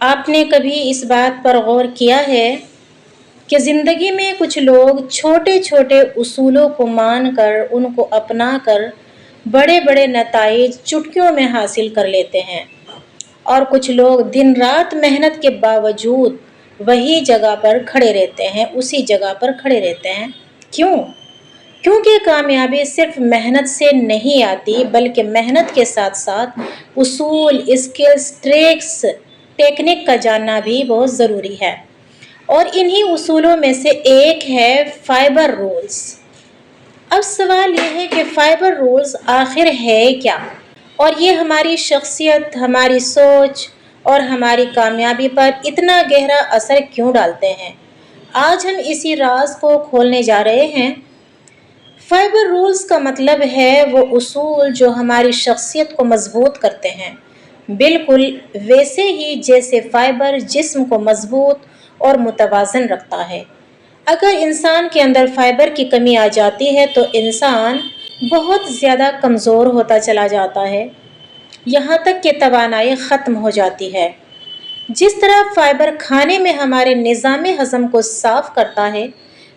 آپ نے کبھی اس بات پر غور کیا ہے کہ زندگی میں کچھ لوگ چھوٹے چھوٹے اصولوں کو مان کر ان کو اپنا کر بڑے بڑے نتائج چٹکیوں میں حاصل کر لیتے ہیں، اور کچھ لوگ دن رات محنت کے باوجود وہی جگہ پر کھڑے رہتے ہیں، اسی جگہ پر کھڑے رہتے ہیں؟ کیوں؟ کیونکہ کامیابی صرف محنت سے نہیں آتی، بلکہ محنت کے ساتھ ساتھ اصول، اسکلز، ٹریکس، ٹیکنک کا جاننا بھی بہت ضروری ہے۔ اور انہی اصولوں میں سے ایک ہے فائبر رولز۔ اب سوال یہ ہے کہ فائبر رولز آخر ہے کیا؟ اور یہ ہماری شخصیت، ہماری سوچ اور ہماری کامیابی پر اتنا گہرا اثر کیوں ڈالتے ہیں؟ آج ہم اسی راز کو کھولنے جا رہے ہیں۔ فائبر رولز کا مطلب ہے وہ اصول جو ہماری شخصیت کو مضبوط کرتے ہیں، بالکل ویسے ہی جیسے فائبر جسم کو مضبوط اور متوازن رکھتا ہے۔ اگر انسان کے اندر فائبر کی کمی آ جاتی ہے تو انسان بہت زیادہ کمزور ہوتا چلا جاتا ہے، یہاں تک کہ توانائی ختم ہو جاتی ہے۔ جس طرح فائبر کھانے میں ہمارے نظام ہضم کو صاف کرتا ہے،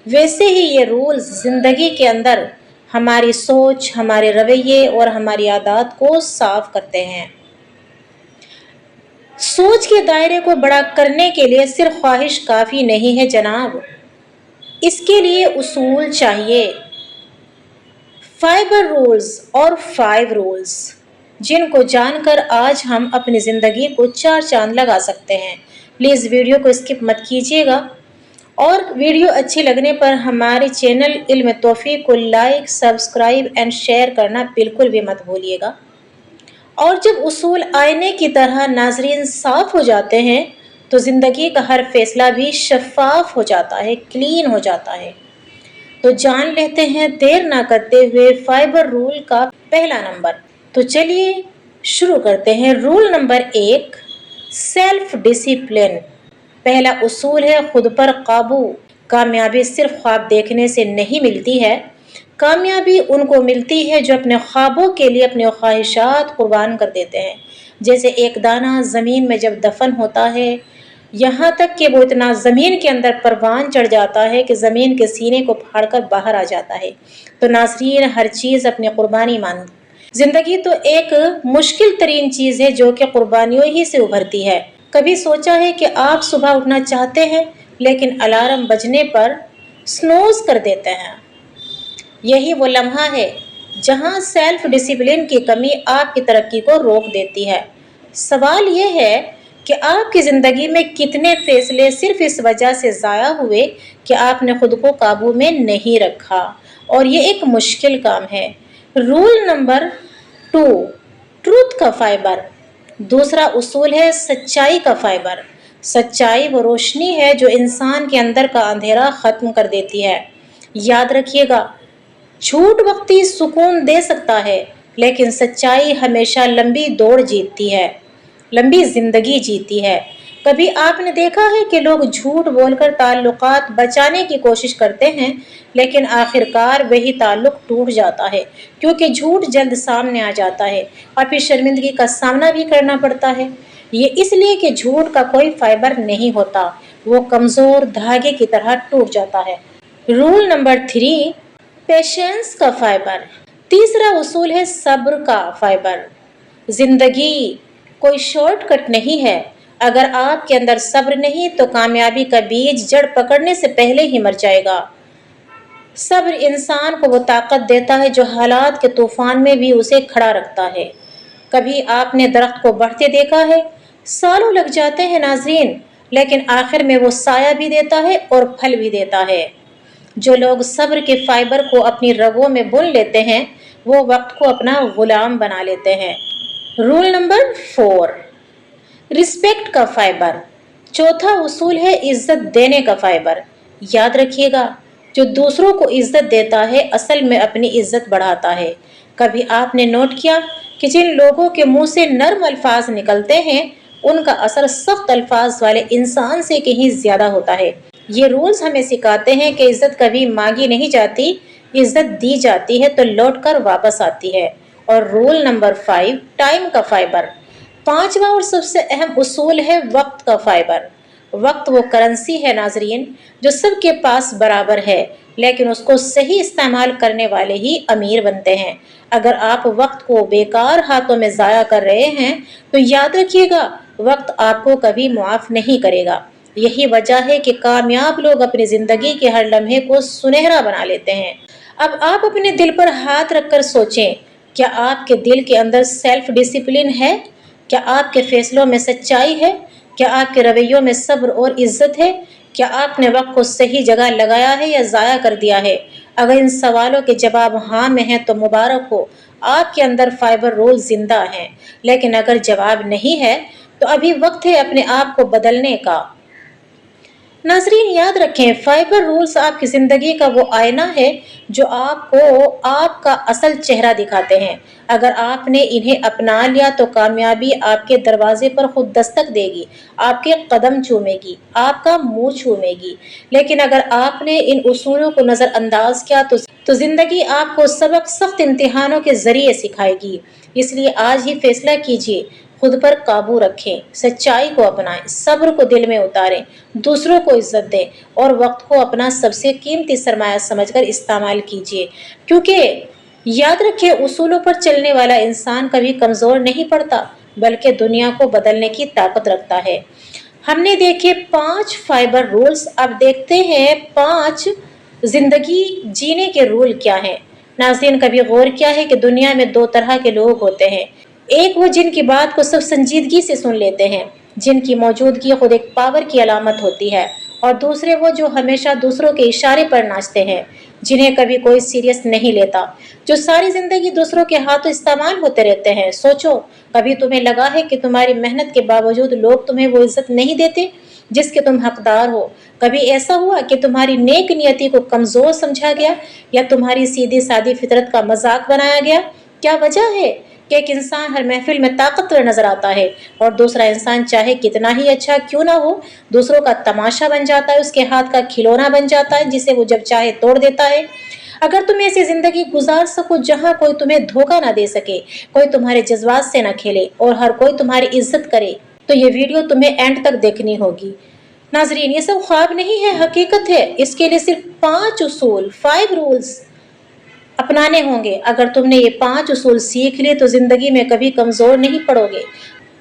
ویسے ہی یہ رولز زندگی کے اندر ہماری سوچ، ہمارے رویے اور ہماری عادات کو صاف کرتے ہیں۔ سوچ کے دائرے کو بڑا کرنے کے لیے صرف خواہش کافی نہیں ہے جناب، اس کے لیے اصول چاہیے۔ فائبر رولز اور 5 رولز جن کو جان کر آج ہم اپنی زندگی کو 4 چاند لگا سکتے ہیں۔ پلیز ویڈیو کو اسکپ مت کیجیے گا، اور ویڈیو اچھی لگنے پر ہمارے چینل علم توفیق کو لائک، سبسکرائب اینڈ شیئر کرنا بالکل بھی مت بھولیے گا۔ اور جب اصول آئینے کی طرح ناظرین صاف ہو جاتے ہیں تو زندگی کا ہر فیصلہ بھی شفاف ہو جاتا ہے، کلین ہو جاتا ہے۔ تو جان لیتے ہیں دیر نہ کرتے ہوئے فائبر رول کا پہلا نمبر۔ تو چلیے شروع کرتے ہیں۔ Roll number 1، self discipline. پہلا اصول ہے خود پر قابو۔ کامیابی صرف خواب دیکھنے سے نہیں ملتی ہے، کامیابی ان کو ملتی ہے جو اپنے خوابوں کے لیے اپنے خواہشات قربان کر دیتے ہیں۔ جیسے ایک دانہ زمین میں جب دفن ہوتا ہے، یہاں تک کہ وہ اتنا زمین کے اندر پروان چڑھ جاتا ہے کہ زمین کے سینے کو پھاڑ کر باہر آ جاتا ہے۔ تو ناظرین، ہر چیز اپنی قربانی مانگتی۔ زندگی تو ایک مشکل ترین چیز ہے جو کہ قربانیوں ہی سے ابھرتی ہے۔ کبھی سوچا ہے کہ آپ صبح اٹھنا چاہتے ہیں لیکن الارم بجنے پر سنوز کر دیتے ہیں؟ یہی وہ لمحہ ہے جہاں سیلف ڈسپلن کی کمی آپ کی ترقی کو روک دیتی ہے۔ سوال یہ ہے کہ آپ کی زندگی میں کتنے فیصلے صرف اس وجہ سے ضائع ہوئے کہ آپ نے خود کو قابو میں نہیں رکھا، اور یہ ایک مشکل کام ہے۔ رول نمبر 2، ٹروتھ کا فائبر۔ دوسرا اصول ہے سچائی کا فائبر۔ سچائی وہ روشنی ہے جو انسان کے اندر کا اندھیرا ختم کر دیتی ہے۔ یاد رکھیے گا، جھوٹ وقتی سکون دے سکتا ہے، لیکن سچائی ہمیشہ لمبی دوڑ جیتتی ہے، لمبی زندگی جیتی ہے۔ کبھی آپ نے دیکھا ہے کہ لوگ جھوٹ بول کر تعلقات بچانے کی کوشش کرتے ہیں، لیکن آخرکار وہی تعلق ٹوٹ جاتا ہے، کیونکہ جھوٹ جلد سامنے آ جاتا ہے اور پھر شرمندگی کا سامنا بھی کرنا پڑتا ہے۔ یہ اس لیے کہ جھوٹ کا کوئی فائبر نہیں ہوتا، وہ کمزور دھاگے کی طرح ٹوٹ جاتا ہے۔ رول نمبر 3، پیشنس کا فائبر۔ تیسرا اصول ہے صبر کا فائبر۔ زندگی کوئی شارٹ کٹ نہیں ہے۔ اگر آپ کے اندر صبر نہیں تو کامیابی کا بیج جڑ پکڑنے سے پہلے ہی مر جائے گا۔ صبر انسان کو وہ طاقت دیتا ہے جو حالات کے طوفان میں بھی اسے کھڑا رکھتا ہے۔ کبھی آپ نے درخت کو بڑھتے دیکھا ہے؟ سالوں لگ جاتے ہیں ناظرین، لیکن آخر میں وہ سایہ بھی دیتا ہے اور پھل بھی دیتا ہے۔ جو لوگ صبر کے فائبر کو اپنی رگوں میں بن لیتے ہیں، وہ وقت کو اپنا غلام بنا لیتے ہیں۔ رول نمبر 4، رسپیکٹ کا فائبر۔ چوتھا اصول ہے عزت دینے کا فائبر۔ یاد رکھیے گا، جو دوسروں کو عزت دیتا ہے اصل میں اپنی عزت بڑھاتا ہے۔ کبھی آپ نے نوٹ کیا کہ جن لوگوں کے منہ سے نرم الفاظ نکلتے ہیں ان کا اثر سخت الفاظ والے انسان سے کہیں زیادہ ہوتا ہے۔ یہ رولز ہمیں سکھاتے ہیں کہ عزت کبھی مانگی نہیں جاتی، عزت دی جاتی ہے تو لوٹ کر واپس آتی ہے۔ اور رول نمبر 5، ٹائم کا فائبر۔ पांचवा और सबसे अहम उसूल है वक्त का फाइबर। वक्त वो करेंसी है नाजरीन जो सबके पास बराबर है, लेकिन उसको सही इस्तेमाल करने वाले ही अमीर बनते हैं। अगर आप वक्त को बेकार हाथों में ज़ाया कर रहे हैं तो याद रखिएगा, वक्त आपको कभी मुआफ़ नहीं करेगा। यही वजह है कि कामयाब लोग अपनी ज़िंदगी के हर लम्हे को सुनहरा बना लेते हैं। अब आप अपने दिल पर हाथ रखकर सोचें, क्या आपके दिल के अंदर सेल्फ डिसिप्लिन है? क्या आपके फैसलों में सच्चाई है? क्या आपके रवैयों में सब्र और इज्जत है? क्या आपने वक्त को सही जगह लगाया है या ज़ाया कर दिया है? अगर इन सवालों के जवाब हाँ में हैं तो मुबारक हो, आपके अंदर फाइबर रूल जिंदा हैं। लेकिन अगर जवाब नहीं है तो अभी वक्त है अपने आप को बदलने का। नाजरीन याद रखें, फाइबर रूल्स आपकी जिंदगी का वो आईना है जो आपको आपका असल चेहरा दिखाते हैं। अगर आपने इन्हें अपना लिया तो कामयाबी आपके दरवाजे पर खुद दस्तक देगी, आपके कदम चूमेगी, आपका मुंह चूमेगी। लेकिन अगर आपने इन उसूलों को नजरअंदाज किया तो जिंदगी आपको सबक सख्त इम्तिहानों के जरिए सिखाएगी। इसलिए आज ही फैसला कीजिए, खुद पर काबू रखें, सच्चाई को अपनाएं, सब्र को दिल में उतारें, दूसरों को इज्जत दें और वक्त को अपना सबसे कीमती सरमाया समझकर इस्तेमाल कीजिए। क्योंकि याद रखें, उसूलों पर चलने वाला इंसान कभी कमजोर नहीं पड़ता, बल्कि दुनिया को बदलने की ताकत रखता है। हमने देखे 5 फाइबर रूल्स, अब देखते हैं 5 जिंदगी जीने के रूल क्या हैं। नाज़रीन, कभी गौर किया है कि दुनिया में 2 तरह के लोग होते हैं। एक वो जिनकी बात को सब संजीदगी से सुन लेते हैं, जिनकी मौजूदगी खुद एक पावर की अलामत होती है, और दूसरे वो जो हमेशा दूसरों के इशारे पर नाचते हैं, जिन्हें कभी कोई सीरियस नहीं लेता, जो सारी जिंदगी दूसरों के हाथों इस्तेमाल होते रहते हैं। सोचो, कभी तुम्हें लगा है कि तुम्हारी मेहनत के बावजूद लोग तुम्हें वो इज्जत नहीं देते जिसके तुम हकदार हो? कभी ऐसा हुआ कि तुम्हारी नेक नियति को कमजोर समझा गया या तुम्हारी सीधी सादी फितरत का मजाक बनाया गया? क्या वजह है कि एक इंसान हर महफिल में ताकतवर नजर आता है और दूसरा इंसान चाहे कितना ही अच्छा क्यों ना हो, दूसरों का तमाशा बन जाता है, उसके हाथ का खिलौना बन जाता है, जिसे वो जब चाहे तोड़ देता है? अगर तुम ऐसी जिंदगी गुजार सको जहां कोई तुम्हें धोखा ना दे सके, कोई तुम्हारे जज्बात से ना खेले और हर कोई तुम्हारी इज्जत करे, तो ये वीडियो तुम्हें एंड तक देखनी होगी। नाजरीन, ये सब ख्वाब नहीं है, हकीकत है। इसके लिए सिर्फ 5 उसूल, 5 रूल्स अपनाने होंगे। अगर तुमने ये 5 उसूल सीख लिए तो जिंदगी में कभी कमजोर नहीं पड़ोगे,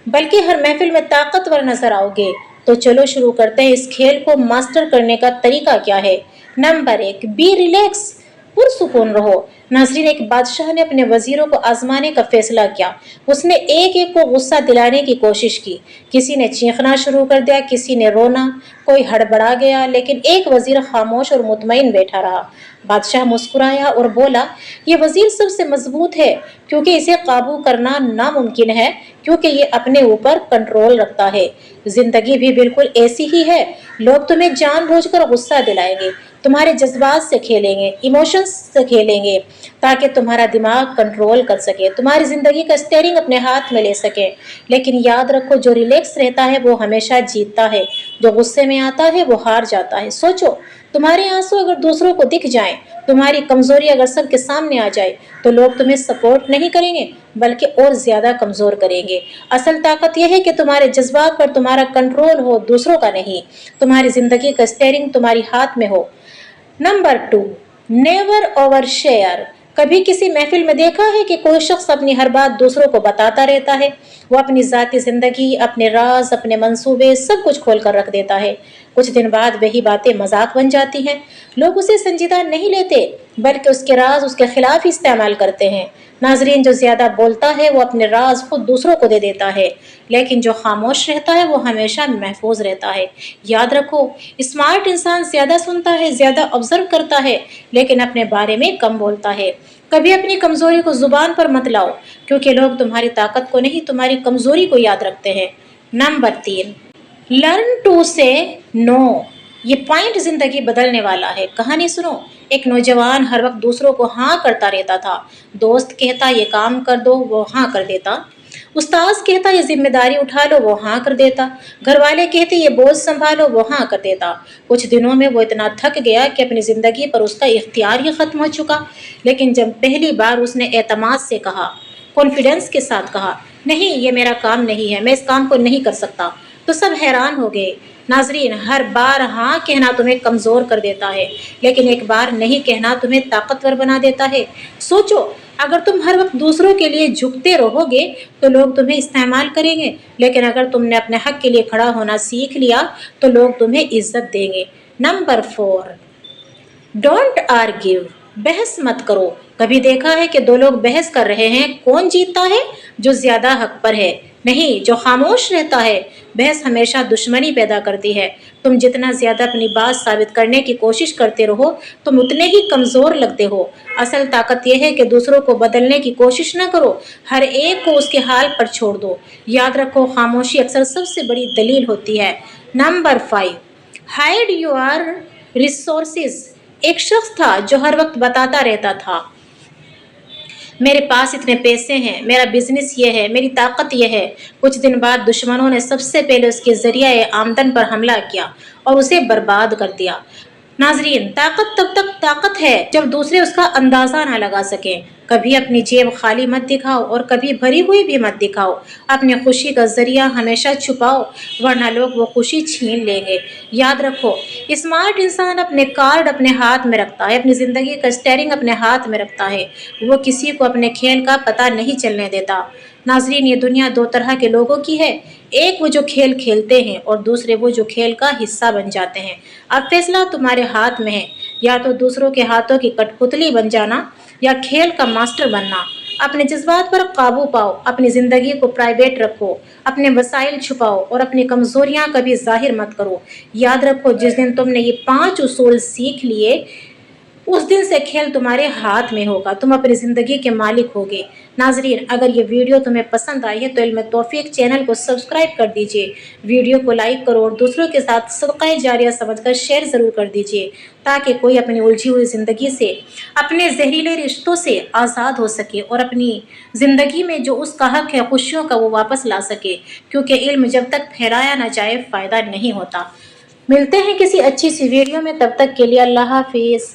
बल्कि हर महफिल में ताकतवर नजर आओगे। तो चलो शुरू करते हैं। इस खेल को मास्टर करने का तरीका क्या है? नंबर 1, बी रिलैक्स, पुरसुकून रहो। नाजरीन, एक बादशाह ने अपने वजीरों को आजमाने का फैसला किया। उसने एक एक को गुस्सा दिलाने की कोशिश की। किसी ने चीखना शुरू कर दिया, किसी ने रोना, कोई हड़बड़ा गया, लेकिन एक वजीर खामोश और मुतमईन बैठा रहा। बादशाह मुस्कुराया और बोला, ये वजीर सबसे मजबूत है क्योंकि इसे काबू करना नामुमकिन है, क्योंकि ये अपने ऊपर कंट्रोल रखता है। जिंदगी भी बिल्कुल ऐसी ही है। लोग तुम्हें जानबूझकर गुस्सा दिलाएंगे, तुम्हारे जज्बात से खेलेंगे, इमोशंस से खेलेंगे, ताकि तुम्हारा दिमाग कंट्रोल कर सके, तुम्हारी जिंदगी का स्टीयरिंग अपने हाथ में ले सके। लेकिन याद रखो, जो रिलैक्स रहता है वो हमेशा जीतता है, जो गुस्से में आता है वो हार जाता है। सोचो, तुम्हारे आंसू अगर दूसरों को दिख जाएं, तुम्हारी कमजोरी अगर सबके सामने आ जाए, तो लोग तुम्हें सपोर्ट नहीं करेंगे बल्कि और ज्यादा कमजोर करेंगे। असल ताकत यह है कि तुम्हारे जज्बात पर तुम्हारा कंट्रोल हो, दूसरों का नहीं। तुम्हारी जिंदगी का स्टीयरिंग तुम्हारी हाथ में हो। Number 2, never over share. कभी किसी महफिल में देखा है कि कोई शख्स अपनी हर बात दूसरों को बताता रहता है? वो अपनी जाती जिंदगी, अपने राज, अपने मंसूबे सब कुछ खोल कर रख देता है। कुछ दिन बाद वही बातें मजाक बन जाती हैं। लोग उसे संजीदा नहीं लेते, बल्कि उसके राज उसके खिलाफ ही इस्तेमाल करते हैं। नाजरीन, जो ज्यादा बोलता है वो अपने राज खुद दूसरों को दे देता है, लेकिन जो खामोश रहता है वो हमेशा महफूज रहता है। याद रखो, स्मार्ट इंसान ज्यादा सुनता है, ज्यादा ऑब्जर्व करता है, लेकिन अपने बारे में कम बोलता है। कभी अपनी कमजोरी को जुबान पर मत लाओ, क्योंकि लोग तुम्हारी ताकत को नहीं, तुम्हारी कमजोरी को याद रखते हैं। नंबर 3, लर्न टू से नो। ये पॉइंट जिंदगी बदलने वाला है। कहानी सुनो। एक नौजवान हर वक्त दूसरों को हाँ करता रहता था। दोस्त कहता ये काम कर दो, वो हाँ कर देता। उस्ताद कहता ये जिम्मेदारी उठा लो, वो हाँ कर देता। घर वाले कहते ये बोझ संभालो, वो हाँ कर देता। कुछ दिनों में वो इतना थक गया कि अपनी जिंदगी पर उसका इख्तियार ही खत्म हो चुका। लेकिन जब पहली बार उसने एतमाद से कहा कॉन्फिडेंस के साथ कहा, नहीं ये मेरा काम नहीं है, मैं इस काम को नहीं कर सकता। तो सब हैरान हो गए। नाजरीन, हर बार हाँ कहना तुम्हें कमज़ोर कर देता है, लेकिन एक बार नहीं कहना तुम्हें ताकतवर बना देता है। सोचो, अगर तुम हर वक्त दूसरों के लिए झुकते रहोगे तो लोग तुम्हें इस्तेमाल करेंगे, लेकिन अगर तुमने अपने हक के लिए खड़ा होना सीख लिया तो लोग तुम्हें इज्जत देंगे। नंबर 4, डोंट आर्ग्यू, बहस मत करो। कभी देखा है कि दो लोग बहस कर रहे हैं, कौन जीतता है? जो ज्यादा हक पर है, नहीं जो खामोश रहता है। बहस हमेशा दुश्मनी पैदा करती है। तुम जितना ज्यादा अपनी बात साबित करने की कोशिश करते रहो, तुम उतने ही कमजोर लगते हो। असल ताकत यह है कि दूसरों को बदलने की कोशिश न करो, हर एक को उसके हाल पर छोड़ दो। याद रखो, खामोशी अक्सर सबसे बड़ी दलील होती है। Number 5, hide your resources. एक शख्स था जो हर वक्त बताता रहता था, मेरे पास इतने पैसे हैं, मेरा बिजनेस ये है, मेरी ताकत ये है। कुछ दिन बाद दुश्मनों ने सबसे पहले उसके जरिए आमदन पर हमला किया और उसे बर्बाद कर दिया। नाजरीन, ताकत तब तक ताकत है जब दूसरे उसका अंदाजा ना लगा सकें। कभी अपनी जेब खाली मत दिखाओ और कभी भरी हुई भी मत दिखाओ। अपनी खुशी का जरिया हमेशा छुपाओ, वरना लोग वो खुशी छीन लेंगे। याद रखो, स्मार्ट इंसान अपने कार्ड अपने हाथ में रखता है, अपनी जिंदगी का स्टेयरिंग अपने हाथ में रखता है। वो किसी को अपने खेल का पता नहीं चलने देता। नाजरीन, ये दुनिया दो तरह के लोगों की है, एक वो जो खेल खेलते हैं और दूसरे वो जो खेल का हिस्सा बन जाते हैं। अब फैसला तुम्हारे हाथ में है, या तो दूसरों के हाथों की कठपुतली बन जाना या खेल का मास्टर बनना। अपने जज्बात पर काबू पाओ, अपनी जिंदगी को प्राइवेट रखो, अपने वसाइल छुपाओ और अपनी कमजोरियां कभी जाहिर मत करो। याद रखो, जिस दिन तुमने ये 5 उसूल सीख लिए, उस दिन से खेल तुम्हारे हाथ में होगा, तुम अपनी ज़िंदगी के मालिक होगे। नाजरीन, अगर ये वीडियो तुम्हें पसंद आई है तो इल्म तौफीक चैनल को सब्सक्राइब कर दीजिए, वीडियो को लाइक करो और दूसरों के साथ सदका जारिया समझकर शेयर ज़रूर कर दीजिए, ताकि कोई अपनी उलझी हुई ज़िंदगी से, अपने जहरीले रिश्तों से आज़ाद हो सके और अपनी ज़िंदगी में जो उसका हक है खुशियों का, वो वापस ला सके। क्योंकि इल्म जब तक फैलाया ना जाए फ़ायदा नहीं होता। मिलते हैं किसी अच्छी सी वीडियो में, तब तक के लिए अल्लाह हाफिज़।